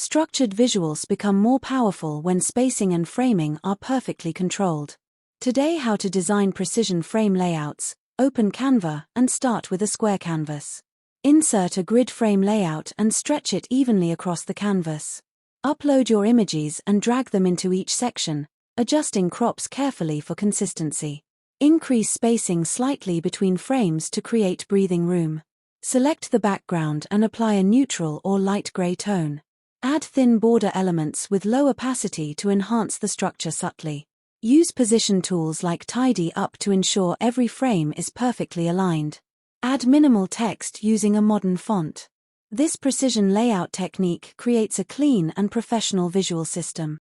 Structured visuals become more powerful when spacing and framing are perfectly controlled. Today, how to design precision frame layouts. Open Canva and start with a square canvas. Insert a grid frame layout and stretch it evenly across the canvas. Upload your images and drag them into each section, adjusting crops carefully for consistency. Increase spacing slightly between frames to create breathing room. Select the background and apply a neutral or light gray tone. Add thin border elements with low opacity to enhance the structure subtly. Use position tools like Tidy Up to ensure every frame is perfectly aligned. Add minimal text using a modern font. This precision layout technique creates a clean and professional visual system.